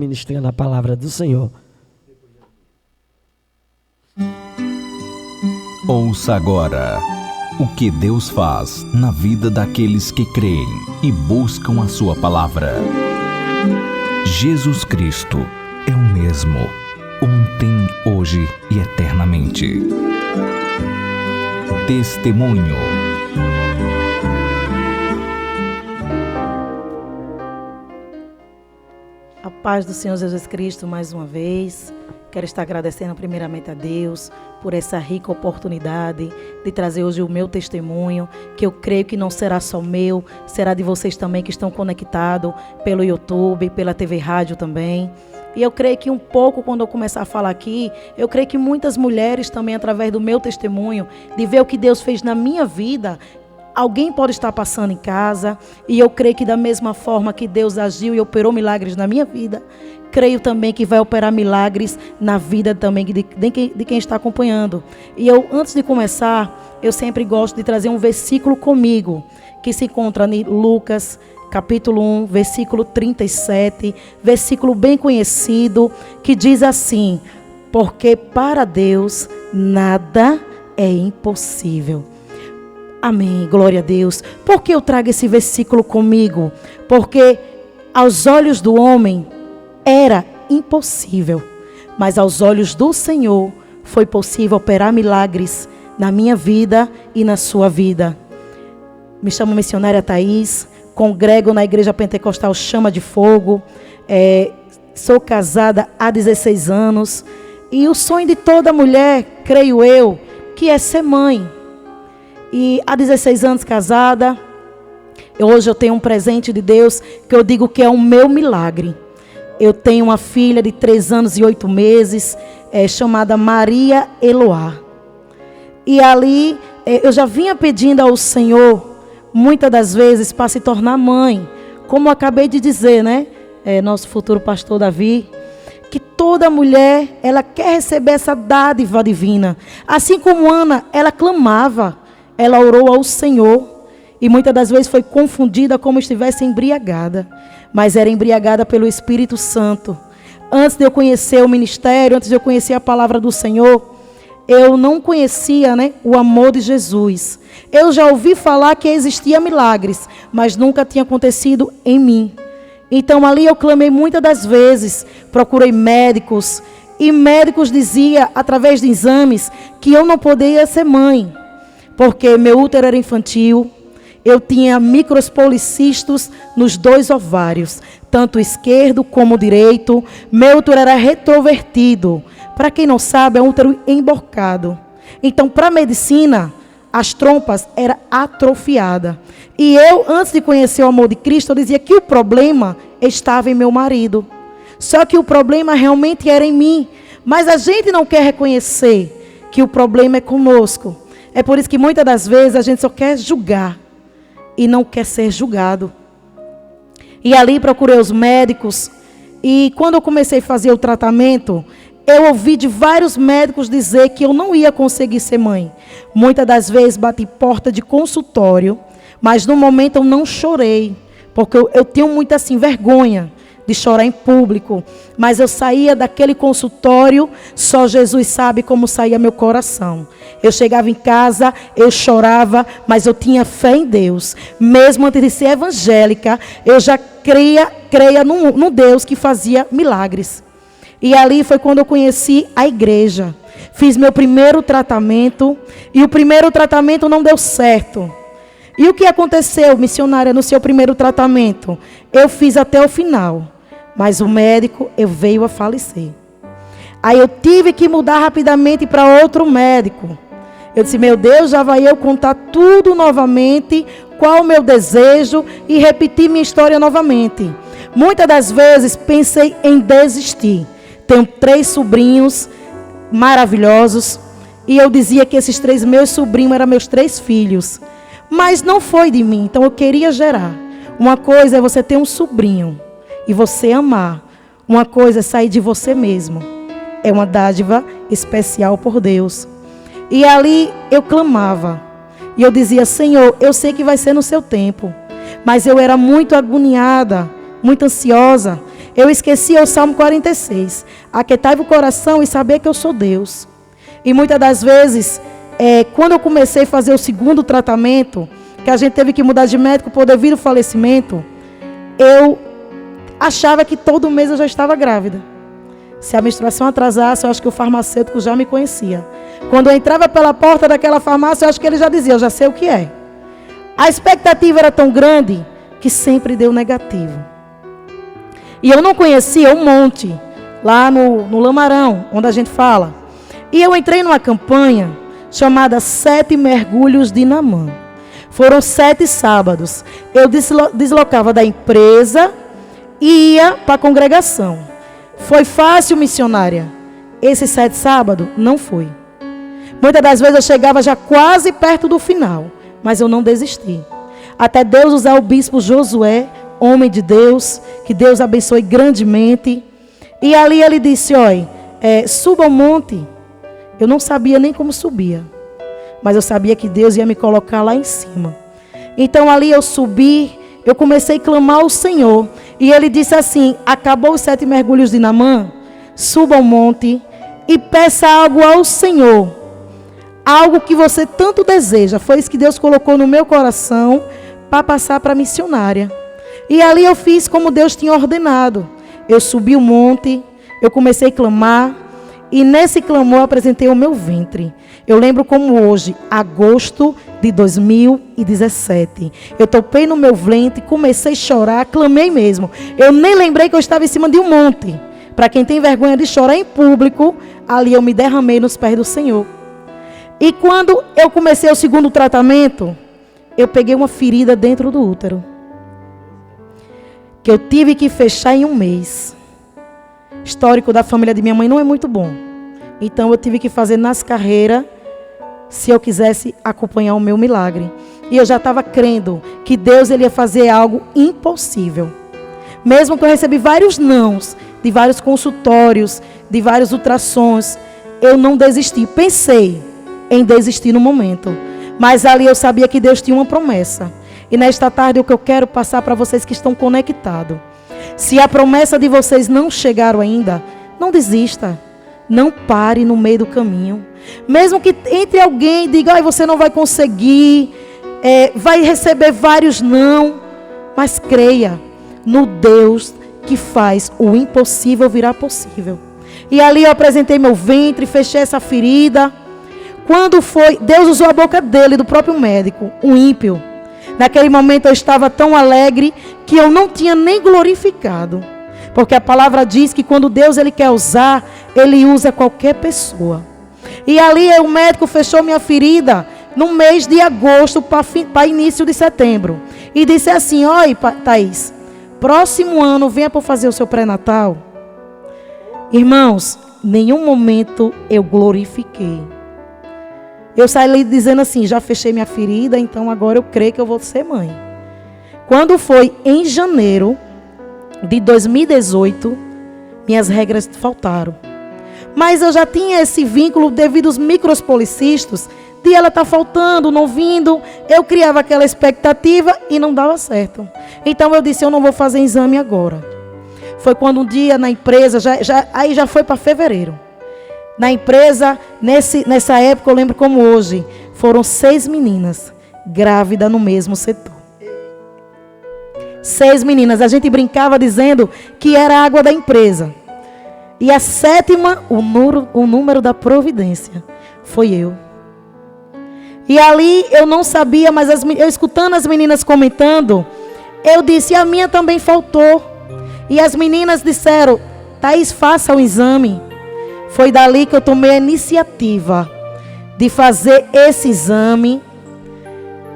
Ministrando a palavra do Senhor. Ouça agora o que Deus faz na vida daqueles que creem e buscam a sua palavra. Jesus Cristo é o mesmo, ontem, hoje e eternamente. Testemunho. A paz do Senhor Jesus Cristo mais uma vez. Quero estar agradecendo primeiramente a Deus por essa rica oportunidade de trazer hoje o meu testemunho, que eu creio que não será só meu, será de vocês também que estão conectados pelo YouTube, pela TV Rádio também. E eu creio que um pouco, quando eu começar a falar aqui, eu creio que muitas mulheres também, através do meu testemunho, de ver o que Deus fez na minha vida, alguém pode estar passando em casa, e eu creio que da mesma forma que Deus agiu e operou milagres na minha vida, creio também que vai operar milagres na vida também de quem está acompanhando. E eu, antes de começar, eu sempre gosto de trazer um versículo comigo, que se encontra em Lucas, capítulo 1, versículo 37, versículo bem conhecido, que diz assim: porque para Deus nada é impossível. Amém, glória a Deus. Por que eu trago esse versículo comigo? Porque aos olhos do homem era impossível, mas aos olhos do Senhor foi possível operar milagres na minha vida e na sua vida. Me chamo missionária Thaís, congrego na Igreja Pentecostal Chama de Fogo, sou casada há 16 anos, e o sonho de toda mulher, creio eu, que é ser mãe. E há 16 anos casada, hoje eu tenho um presente de Deus que eu digo que é o meu milagre. Eu tenho uma filha de 3 anos e 8 meses, chamada Maria Eloá. E ali eu já vinha pedindo ao Senhor, muitas das vezes, para se tornar mãe. Como eu acabei de dizer, né? Nosso futuro pastor Davi, que toda mulher, ela quer receber essa dádiva divina. Assim como Ana, ela clamava. Ela orou ao Senhor e muitas das vezes foi confundida como estivesse embriagada. Mas era embriagada pelo Espírito Santo. Antes de eu conhecer o ministério, antes de eu conhecer a palavra do Senhor, eu não conhecia, o amor de Jesus. Eu já ouvi falar que existia milagres, mas nunca tinha acontecido em mim. Então ali eu clamei muitas das vezes, procurei médicos. E médicos diziam, através de exames, que eu não poderia ser mãe. Porque meu útero era infantil, eu tinha micropolicistos nos 2 ovários, tanto o esquerdo como o direito. Meu útero era retrovertido. Para quem não sabe, é um útero emborcado. Então, para a medicina, as trompas eram atrofiadas. E eu, antes de conhecer o amor de Cristo, eu dizia que o problema estava em meu marido. Só que o problema realmente era em mim. Mas a gente não quer reconhecer que o problema é conosco. É por isso que muitas das vezes a gente só quer julgar e não quer ser julgado. E ali procurei os médicos. E quando eu comecei a fazer o tratamento, eu ouvi de vários médicos dizer que eu não ia conseguir ser mãe. Muitas das vezes bati porta de consultório, mas no momento eu não chorei. Porque eu tenho muita vergonha de chorar em público. Mas eu saía daquele consultório, só Jesus sabe como saía meu coração. Eu chegava em casa, eu chorava, mas eu tinha fé em Deus. Mesmo antes de ser evangélica, eu já creia no Deus que fazia milagres. E ali foi quando eu conheci a igreja. Fiz meu primeiro tratamento, e o primeiro tratamento não deu certo. E o que aconteceu, missionária, no seu primeiro tratamento? Eu fiz até o final, mas o médico veio a falecer. Aí eu tive que mudar rapidamente para outro médico. Eu disse, meu Deus, já vai eu contar tudo novamente, qual o meu desejo, e repetir minha história novamente. Muitas das vezes pensei em desistir. Tenho 3 sobrinhos maravilhosos, e eu dizia que esses 3 meus sobrinhos eram meus 3 filhos. Mas não foi de mim, então eu queria gerar. Uma coisa é você ter um sobrinho e você amar. Uma coisa é sair de você mesmo. É uma dádiva especial por Deus. E ali eu clamava. E eu dizia, Senhor, eu sei que vai ser no seu tempo. Mas eu era muito agoniada, muito ansiosa. eu esquecia o Salmo 46. Aquietai o coração e saber que eu sou Deus. E muitas das vezes, quando eu comecei a fazer o segundo tratamento, que a gente teve que mudar de médico por devido ao falecimento, eu achava que todo mês eu já estava grávida. Se a menstruação atrasasse, eu acho que o farmacêutico já me conhecia. Quando eu entrava pela porta daquela farmácia, eu acho que ele já dizia, eu já sei o que é. A expectativa era tão grande que sempre deu negativo. E eu não conhecia um monte, lá no Lamarão, onde a gente fala. E eu entrei numa campanha chamada 7 Mergulhos de Naamã. Foram 7 sábados. Eu deslocava da empresa e ia para a congregação. Foi fácil, missionária? Esses 7 sábados, não foi. Muitas das vezes eu chegava já quase perto do final, mas eu não desisti. Até Deus usar o bispo Josué, homem de Deus, que Deus abençoe grandemente. E ali ele disse, olha, suba ao monte. Eu não sabia nem como subia, mas eu sabia que Deus ia me colocar lá em cima. Então ali eu subi, eu comecei a clamar ao Senhor. E ele disse assim, acabou os 7 mergulhos de Naamã, suba ao monte e peça algo ao Senhor. Algo que você tanto deseja. Foi isso que Deus colocou no meu coração para passar para a missionária. E ali eu fiz como Deus tinha ordenado. Eu subi o monte, eu comecei a clamar. E nesse clamor apresentei o meu ventre. Eu lembro como hoje, agosto de 2017. Eu topei no meu ventre, comecei a chorar, clamei mesmo. Eu nem lembrei que eu estava em cima de um monte. Para quem tem vergonha de chorar em público, ali eu me derramei nos pés do Senhor. E quando eu comecei o segundo tratamento, eu peguei uma ferida dentro do útero, que eu tive que fechar em um mês. O histórico da família de minha mãe não é muito bom. Então eu tive que fazer nas carreiras, se eu quisesse acompanhar o meu milagre. E eu já estava crendo que Deus ele ia fazer algo impossível. Mesmo que eu recebi vários nãos, de vários consultórios, de vários ultrassons, eu não desisti. Pensei em desistir no momento. Mas ali eu sabia que Deus tinha uma promessa. E nesta tarde o que eu quero passar para vocês que estão conectados. Se a promessa de vocês não chegaram ainda, não desista. Não pare no meio do caminho. Mesmo que entre alguém e diga, você não vai conseguir, vai receber vários não. Mas creia no Deus que faz o impossível virar possível. E ali eu apresentei meu ventre, fechei essa ferida. Quando foi, Deus usou a boca dele, do próprio médico, um ímpio. Naquele momento eu estava tão alegre que eu não tinha nem glorificado. Porque a palavra diz que quando Deus ele quer usar, ele usa qualquer pessoa. E ali o médico fechou minha ferida no mês de agosto para início de setembro. E disse assim, oi Thaís, próximo ano venha para fazer o seu pré-natal. Irmãos, nenhum momento eu glorifiquei. Eu saí dizendo assim, já fechei minha ferida, então agora eu creio que eu vou ser mãe. Quando foi em janeiro de 2018, minhas regras faltaram. Mas eu já tinha esse vínculo devido aos micropolicistos, de ela estar faltando, não vindo. Eu criava aquela expectativa e não dava certo. Então eu disse, eu não vou fazer exame agora. Foi quando um dia na empresa, aí já foi para fevereiro. Na empresa, nessa época, eu lembro como hoje, foram 6 meninas grávidas no mesmo setor. 6 meninas. A gente brincava dizendo que era a água da empresa. E a 7ª, o número da providência, foi eu. E ali eu não sabia, mas eu escutando as meninas comentando, eu disse, a minha também faltou. E as meninas disseram, Thaís, faça o exame. Foi dali que eu tomei a iniciativa de fazer esse exame.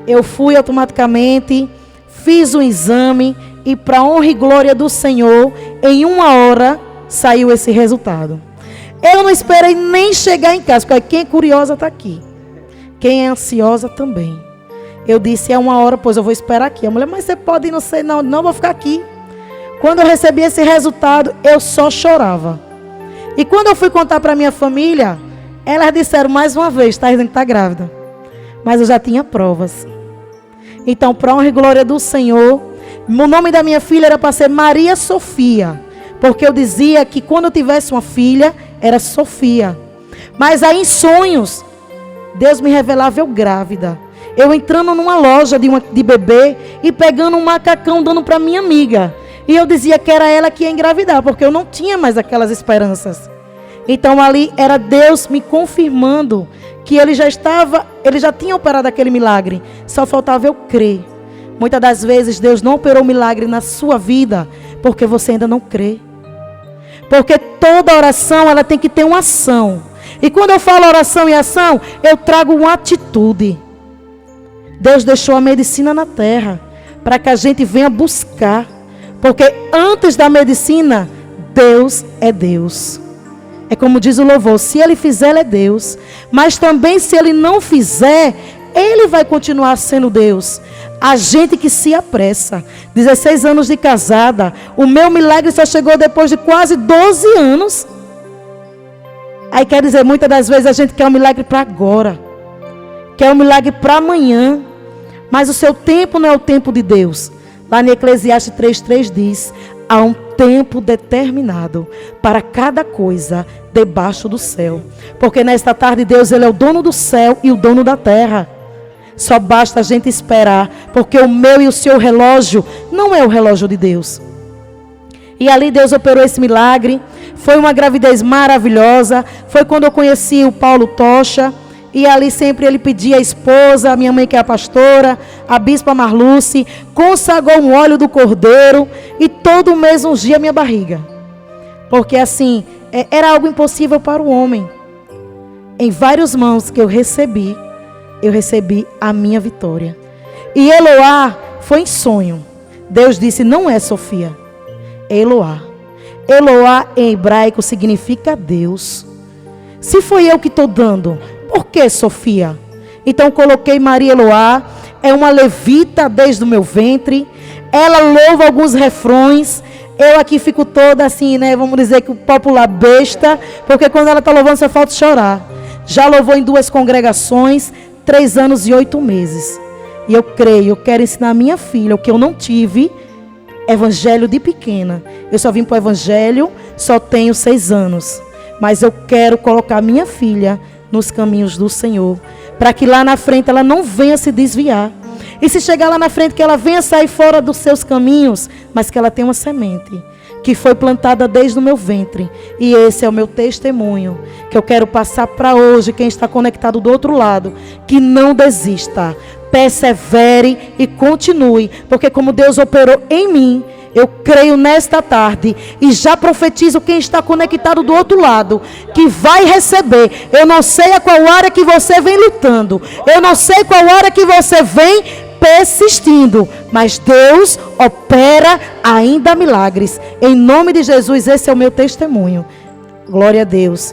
Eu fui automaticamente, fiz o exame e para honra e glória do Senhor, em 1 hora saiu esse resultado. Eu não esperei nem chegar em casa, porque quem é curiosa está aqui. Quem é ansiosa também. Eu disse, é 1 hora, pois eu vou esperar aqui. A mulher, mas você pode ir, não sei, não vou ficar aqui. Quando eu recebi esse resultado, eu só chorava. E quando eu fui contar para minha família, elas disseram mais uma vez, está dizendo que está grávida. Mas eu já tinha provas. Então, para honra e glória do Senhor, o nome da minha filha era para ser Maria Sofia. Porque eu dizia que quando eu tivesse uma filha, era Sofia. Mas aí em sonhos, Deus me revelava eu grávida. Eu entrando numa loja de bebê e pegando um macacão dando para minha amiga. E eu dizia que era ela que ia engravidar, porque eu não tinha mais aquelas esperanças. Então ali era Deus me confirmando que ele já tinha operado aquele milagre. Só faltava eu crer. Muitas das vezes Deus não operou milagre na sua vida porque você ainda não crê. Porque toda oração ela tem que ter uma ação. E quando eu falo oração e ação, eu trago uma atitude. Deus deixou a medicina na terra para que a gente venha buscar. Porque antes da medicina, Deus é Deus. É como diz o louvor, se Ele fizer, Ele é Deus. Mas também se Ele não fizer, Ele vai continuar sendo Deus. A gente que se apressa. 16 anos de casada. O meu milagre só chegou depois de quase 12 anos. Aí quer dizer, muitas das vezes a gente quer um milagre para agora. Quer um milagre para amanhã. Mas o seu tempo não é o tempo de Deus. Lá em Eclesiastes 3:3 diz: há um tempo determinado para cada coisa debaixo do céu. Porque nesta tarde Deus, Ele é o dono do céu e o dono da terra. Só basta a gente esperar, porque o meu e o seu relógio não é o relógio de Deus. E ali Deus operou esse milagre. Foi uma gravidez maravilhosa. Foi quando eu conheci o Paulo Tocha. E ali sempre ele pedia a esposa, a minha mãe que é a pastora, a bispa Marluce, consagrou um óleo do cordeiro e todo mês ungia a minha barriga. Porque assim, era algo impossível para o homem. Em vários mãos que eu recebi a minha vitória. E Eloá foi em sonho. Deus disse, não é Sofia, é Eloá. Eloá em hebraico significa Deus. Se foi eu que estou dando, por que Sofia? Então coloquei Maria Eloá, é uma levita desde o meu ventre. Ela louva alguns refrões. Eu aqui fico toda assim, né? Vamos dizer que o popular besta, porque quando ela está louvando só falta chorar. Já louvou em 2 congregações, 3 anos e 8 meses. E eu creio, eu quero ensinar a minha filha, o que eu não tive, evangelho de pequena. Eu só vim para o evangelho, só tenho 6 anos. Mas eu quero colocar minha filha nos caminhos do Senhor, para que lá na frente ela não venha se desviar. E se chegar lá na frente, que ela venha sair fora dos seus caminhos, mas que ela tenha uma semente, que foi plantada desde o meu ventre. E esse é o meu testemunho, que eu quero passar para hoje, quem está conectado do outro lado, que não desista, persevere e continue, porque como Deus operou em mim, eu creio nesta tarde e já profetizo quem está conectado do outro lado, que vai receber. Eu não sei a qual área que você vem lutando, eu não sei qual área que você vem persistindo, mas Deus opera ainda milagres. Em nome de Jesus, esse é o meu testemunho. Glória a Deus.